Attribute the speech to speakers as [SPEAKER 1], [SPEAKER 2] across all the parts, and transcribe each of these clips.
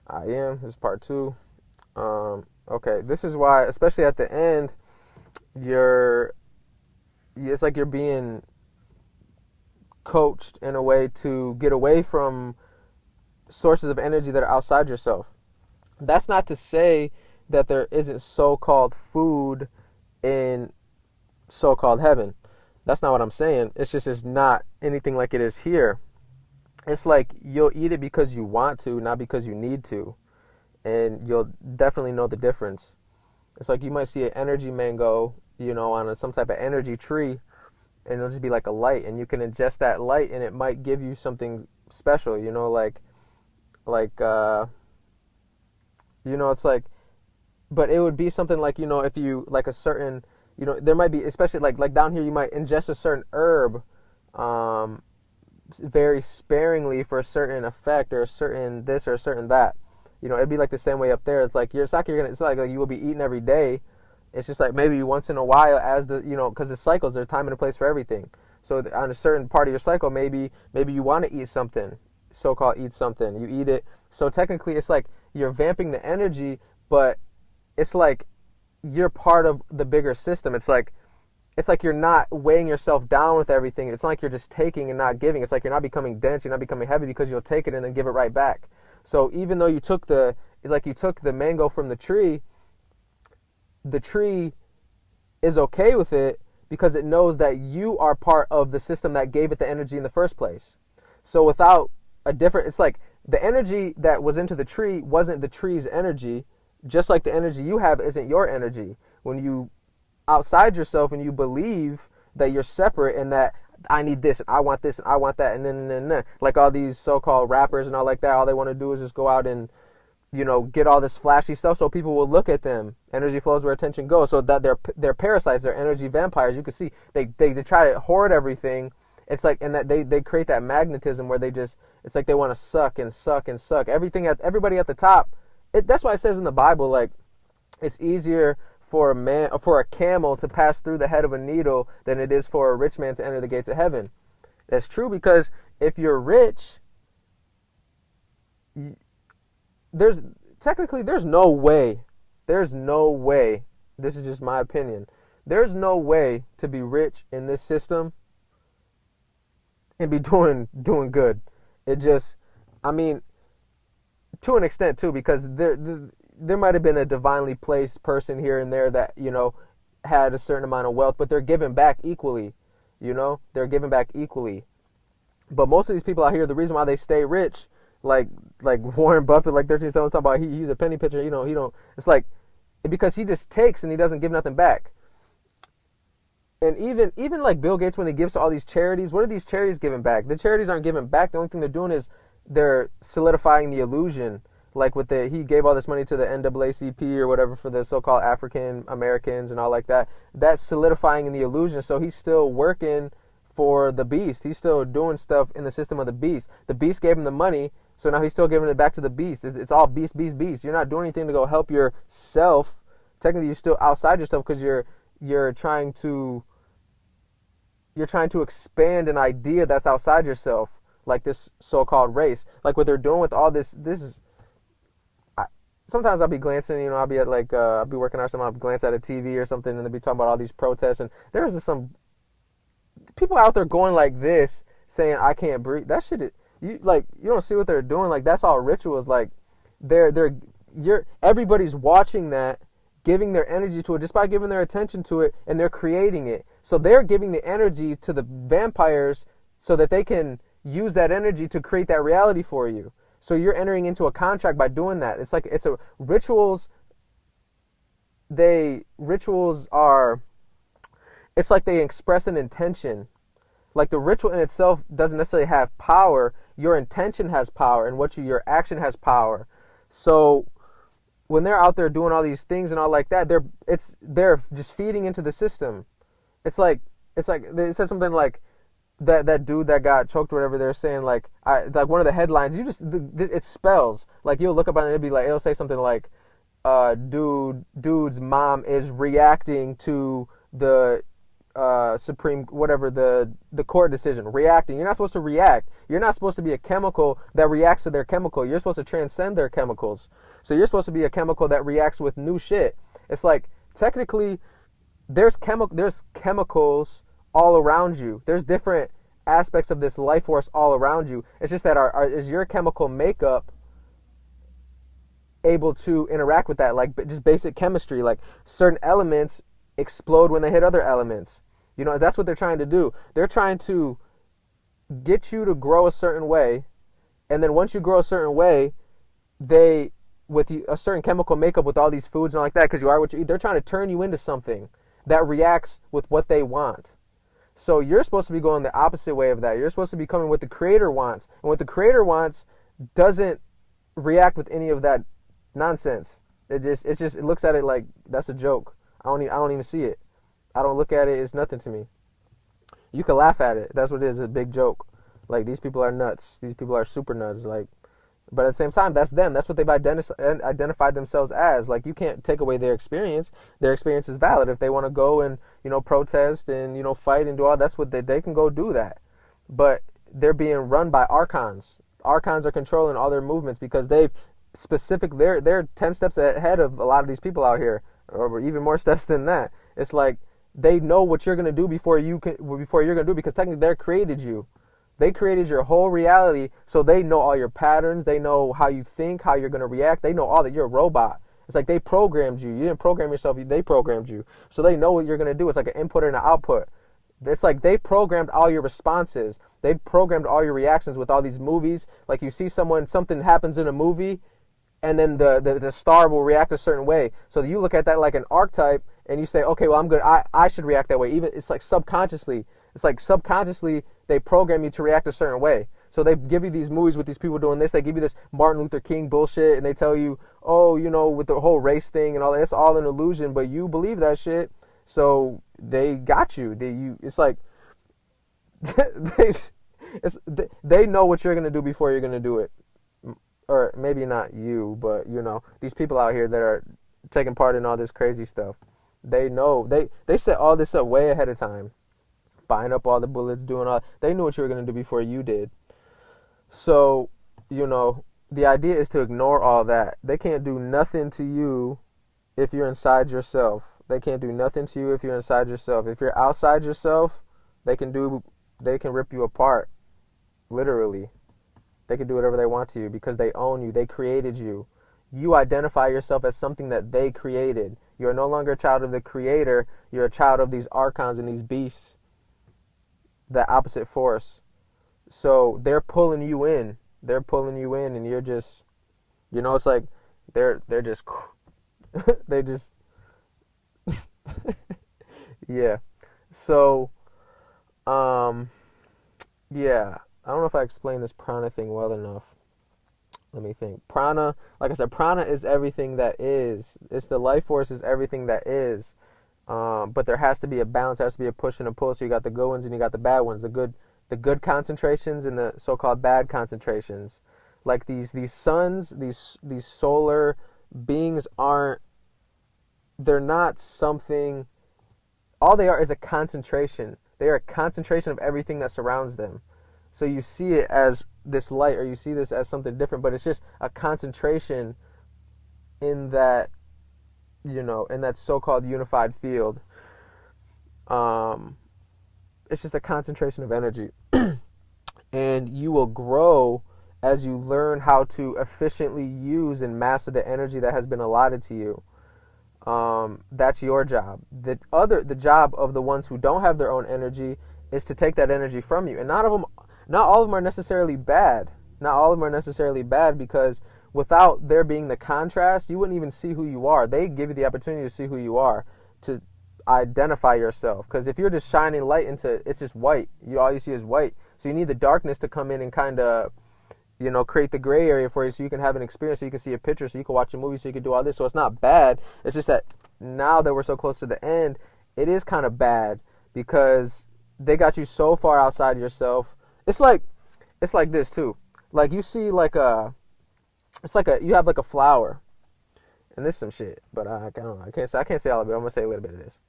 [SPEAKER 1] I am. This is part two. Okay, this is why, especially at the end, you're. It's like you're being coached in a way to get away from sources of energy that are outside yourself. That's not to say that there isn't so-called food in so-called heaven. That's not what I'm saying. It's just it's not anything like it is here. It's like you'll eat it because you want to, not because you need to. And you'll definitely know the difference. It's like you might see an energy mango, on some type of energy tree, and it'll just be like a light, and you can ingest that light, and it might give you something special, like it's like, but it would be something like, if you like a certain, there might be, especially like down here, you might ingest a certain herb, very sparingly for a certain effect or a certain this or a certain that. It'd be like the same way up there. It's like it's not like you will be eating every day. It's just like maybe once in a while, as because the cycles, there's time and a place for everything. So on a certain part of your cycle, maybe you want to eat something, so-called eat something. You eat it. So technically, it's like you're vamping the energy, but it's like you're part of the bigger system. It's like you're not weighing yourself down with everything. It's not like you're just taking and not giving. It's like you're not becoming dense, you're not becoming heavy, because you'll take it and then give it right back. So even though you took the mango from the tree is okay with it because it knows that you are part of the system that gave it the energy in the first place. So without it's like the energy that was into the tree wasn't the tree's energy, just like the energy you have isn't your energy. When you outside yourself and you believe that you're separate and that I need this and I want this and I want that, and then like all these so-called rappers and all like that, all they want to do is just go out and get all this flashy stuff so people will look at them. Energy flows where attention goes. So that they're parasites, they're energy vampires. You can see they try to hoard everything. It's like, and that they create that magnetism where it's like they want to suck and suck and suck everybody at the top. That's why it says in the Bible, like, it's easier for a camel to pass through the head of a needle than it is for a rich man to enter the gates of heaven. That's true, because if you're rich, there's no way, this is just my opinion, there's no way to be rich in this system and be doing good. It just, I mean, to an extent too, because there might have been a divinely placed person here and there that, had a certain amount of wealth, but they're giving back equally, they're giving back equally. But most of these people out here, the reason why they stay rich, like Warren Buffett, like 13 someone's talking about, he's a penny pitcher, he don't, it's like, because he just takes and he doesn't give nothing back. And even like Bill Gates, when he gives to all these charities, what are these charities giving back? The charities aren't giving back. The only thing they're doing is they're solidifying the illusion. Like he gave all this money to the NAACP or whatever for the so-called African Americans and all like that. That's solidifying in the illusion. So he's still working for the beast. He's still doing stuff in the system of the beast. The beast gave him the money, so now he's still giving it back to the beast. It's all beast. You're not doing anything to go help yourself. Technically, you're still outside yourself because you're trying to expand an idea that's outside yourself, like this so-called race. Like what they're doing with all this is. Sometimes I'll be glancing, I'll be at I'll be working out something, I'll glance at a TV or something, and they'll be talking about all these protests, and there's just some people out there going like this, saying I can't breathe. That shit, you don't see what they're doing. Like, that's all rituals. Like, everybody's watching that, giving their energy to it just by giving their attention to it, and they're creating it. So they're giving the energy to the vampires so that they can use that energy to create that reality for you. So you're entering into a contract by doing that. It's like rituals are, it's like they express an intention. Like the ritual in itself doesn't necessarily have power. Your intention has power, and your action has power. So when they're out there doing all these things and all like that, they're just feeding into the system. It's like they said something like that dude that got choked or whatever. They're saying like one of the headlines. It spells, like, you'll look up and it'll say something like, dude's mom is reacting to the supreme, whatever, the court decision, reacting. You're not supposed to react. You're not supposed to be a chemical that reacts to their chemical. You're supposed to transcend their chemicals. So you're supposed to be a chemical that reacts with new shit. It's like, technically, there's chemicals all around you. There's different aspects of this life force all around you. It's just that is your chemical makeup able to interact with that? Like just basic chemistry, like certain elements explode when they hit other elements. You know, that's what they're trying to do. They're trying to get you to grow a certain way, and then once you grow a certain way, they, with a certain chemical makeup with all these foods and all like that, because you are what you eat, they're trying to turn you into something that reacts with what they want. So you're supposed to be going the opposite way of that. You're supposed to be coming what the creator wants. And what the creator wants doesn't react with any of that nonsense. It looks at it like that's a joke. I don't even see it. I don't look at it. It's nothing to me. You can laugh at it. That's what it is, a big joke. Like, these people are nuts. These people are super nuts. Like, but at the same time, that's them. That's what they've identified themselves as. Like, you can't take away their experience. Their experience is valid. If they want to go and, protest and, fight and do all, that's what they can go do that. But they're being run by Archons. Archons are controlling all their movements because they're 10 steps ahead of a lot of these people out here, or even more steps than that. It's like they know what you're going to do before you're going to do it, because technically they created you. They created your whole reality, so they know all your patterns. They know how you think, how you're going to react. They know all that. You're a robot. It's like they programmed you. You didn't program yourself. They programmed you. So they know what you're going to do. It's like an input and an output. It's like they programmed all your responses. They programmed all your reactions with all these movies. Like, you see something happens in a movie, and then the star will react a certain way. So you look at that like an archetype, and you say, okay, well, I'm good. I should react that way. Even it's like subconsciously. It's like subconsciously they program you to react a certain way. So they give you these movies with these people doing this. They give you this Martin Luther King bullshit, and they tell you, oh, with the whole race thing and all that, it's all an illusion, but you believe that shit. So they got you. It's like they know what you're gonna do before you're gonna do it. Or maybe not you, but these people out here that are taking part in all this crazy stuff. They know. They set all this up way ahead of time. Buying up all the bullets, doing all. They knew what you were going to do before you did. So, the idea is to ignore all that. They can't do nothing to you if you're inside yourself. They can't do nothing to you if you're inside yourself. If you're outside yourself, they can rip you apart. Literally. They can do whatever they want to you because they own you. They created you. You identify yourself as something that they created. You're no longer a child of the creator. You're a child of these archons and these beasts. The opposite force. So they're pulling you in. They're pulling you in, and you're just, it's like they're just, they just, yeah. So, yeah. I don't know if I explained this prana thing well enough. Let me think. Prana, like I said, prana is everything that is. It's the life force is everything that is. But there has to be a balance. There has to be a push and a pull. So you got the good ones and you got the bad ones. The good concentrations and the so-called bad concentrations. Like these suns, these solar beings they're not something. All they are is a concentration. They are a concentration of everything that surrounds them. So you see it as this light, or you see this as something different, but it's just a concentration in that, in that so-called unified field. It's just a concentration of energy. And you will grow as you learn how to efficiently use and master the energy that has been allotted to you. That's your job. The job of the ones who don't have their own energy is to take that energy from you. And not all of them are necessarily bad. Not all of them are necessarily bad, because without there being the contrast, you wouldn't even see who you are. They give you the opportunity to see who you are, to identify yourself. Because if you're just shining light into, it's just white. All you see is white. So you need the darkness to come in and kind of, create the gray area for you, so you can have an experience, so you can see a picture, so you can watch a movie, so you can do all this. So it's not bad. It's just that now that we're so close to the end, it is kind of bad, because they got you so far outside yourself. It's like this too. Like, you see you have like a flower, and this is some shit, but I don't know. I can't say all of it. I'm gonna say a little bit of this.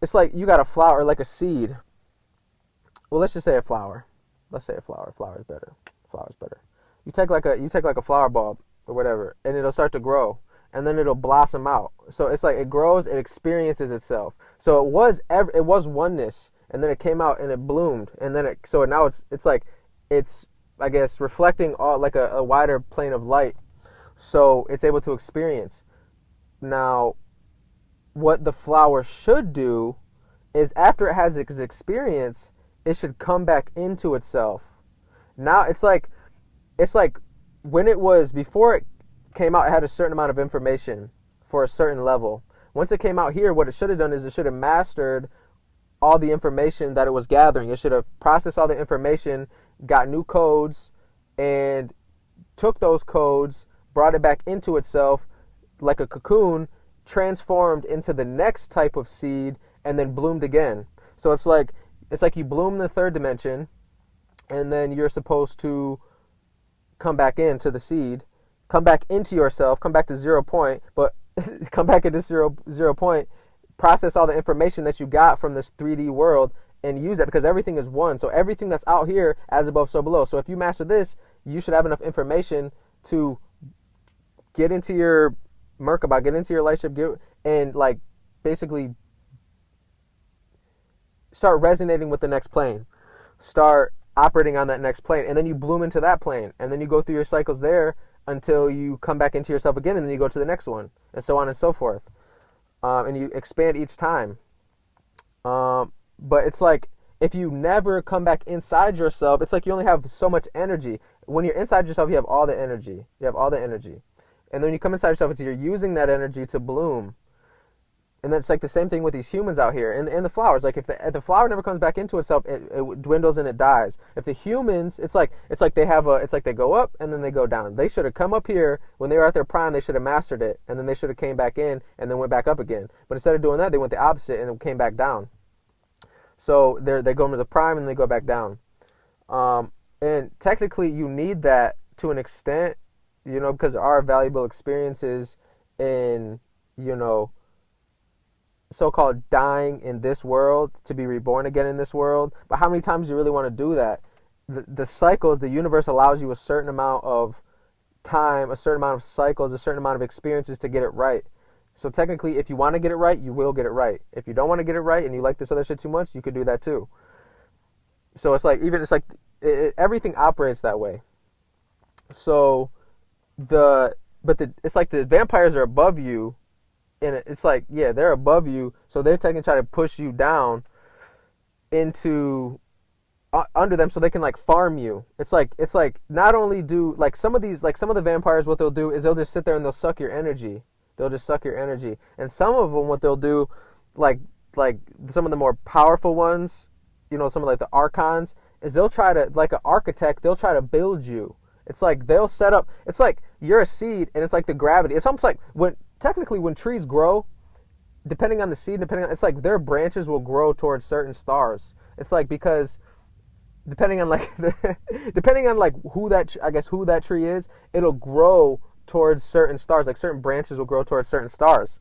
[SPEAKER 1] it's like you got a flower, like a seed. Well, let's just say a flower. Let's say a flower. Flower is better. Flower is better. You take like a flower bulb or whatever, and it'll start to grow, and then it'll blossom out. So it's like it grows, it experiences itself. So it was oneness, and then it came out and it bloomed, and then so now it's like it's, I guess, reflecting all like a wider plane of light, so it's able to experience. Now, what the flower should do is after it has its experience, it should come back into itself. Now it's like when it was, before it came out, it had a certain amount of information for a certain level. Once it came out here, what it should have done is it should have mastered all the information that it was gathering. It should have processed all the information, got new codes, and took those codes, brought it back into itself like a cocoon, transformed into the next type of seed, and then bloomed again. So it's like you bloom in the third dimension, and then you're supposed to come back into the seed, come back into yourself, come back to 0 point, but come back into zero point, process all the information that you got from this 3D world, and use that, because everything is one. So everything that's out here, as above, so below. So if you master this, you should have enough information to get into your Merkaba, get into your relationship, and like basically start resonating with the next plane. Start operating on that next plane, and then you bloom into that plane, and then you go through your cycles there until you come back into yourself again, and then you go to the next one, and so on and so forth. And you expand each time. But it's like, if you never come back inside yourself, it's like you only have so much energy. When you're inside yourself, you have all the energy. You have all the energy. And then when you come inside yourself, you're using that energy to bloom. And that's like the same thing with these humans out here. And the flowers, like if the flower never comes back into itself, it dwindles and it dies. If the humans, it's like they go up and then they go down. They should have come up here when they were at their prime. They should have mastered it, and then they should have came back in and then went back up again. But instead of doing that, they went the opposite and came back down. So they go into the prime and they go back down. And technically, you need that to an extent, because there are valuable experiences in, so-called dying in this world to be reborn again in this world. But how many times do you really want to do that? The cycles, the universe allows you a certain amount of time, a certain amount of cycles, a certain amount of experiences to get it right. So technically, if you want to get it right, you will get it right. If you don't want to get it right and you like this other shit too much, you could do that too. So it's like everything operates that way. So it's like the vampires are above you. And it's like, yeah, they're above you, so they're trying to push you down into under them, so they can like farm you. It's like not only do like some of the vampires, what they'll do is they'll just sit there and they'll suck your energy. They'll just suck your energy. And some of them, what they'll do, like some of the more powerful ones, some of like the Archons, is they'll try to, like an architect, they'll try to build you. It's like they'll set up. It's like you're a seed, and it's like the gravity. It's almost like when trees grow, depending on the seed, it's like their branches will grow towards certain stars. It's like, because depending on like who that tree is, it'll grow towards certain stars. Like certain branches will grow towards certain stars.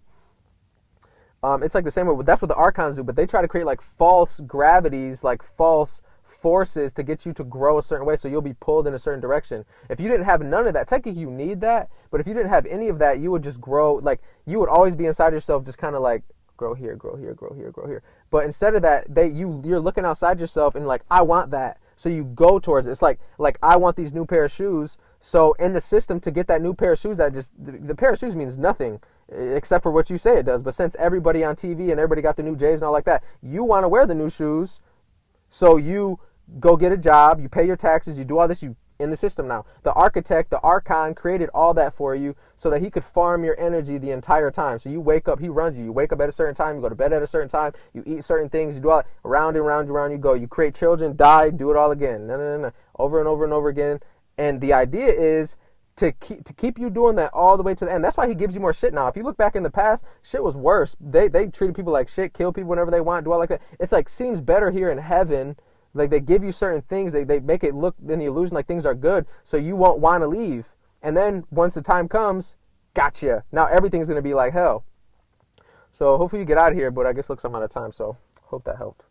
[SPEAKER 1] It's like the same way. That's what the Archons do, but they try to create like false gravities, like false forces to get you to grow a certain way, so you'll be pulled in a certain direction. If you didn't have none of that, technically you need that, but if you didn't have any of that, you would just grow, like you would always be inside yourself, just kind of like grow here, grow here, grow here, grow here. But instead of that, you're looking outside yourself and like, I want that, so you go towards it. It's like I want these new pair of shoes, so in the system to get that new pair of shoes, that just the pair of shoes means nothing except for what you say it does. But since everybody on TV and everybody got the new J's and all like that, you want to wear the new shoes. So you go get a job, you pay your taxes, you do all this, you in the system now. The architect, the Archon, created all that for you so that he could farm your energy the entire time. So you wake up, he runs you. You wake up at a certain time, you go to bed at a certain time, you eat certain things, you do all that. Around and round and round you go. You create children, die, do it all again. No. Over and over and over again. And the idea is to keep you doing that all the way to the end. That's why he gives you more shit now. If you look back in the past, shit was worse. They treated people like shit, kill people whenever they want, do all like that. It's like, seems better here in heaven. Like they give you certain things, they make it look in the illusion like things are good, so you won't want to leave. And then once the time comes, gotcha. Now everything's going to be like hell. So hopefully you get out of here, but I guess looks I'm out of time. So hope that helped.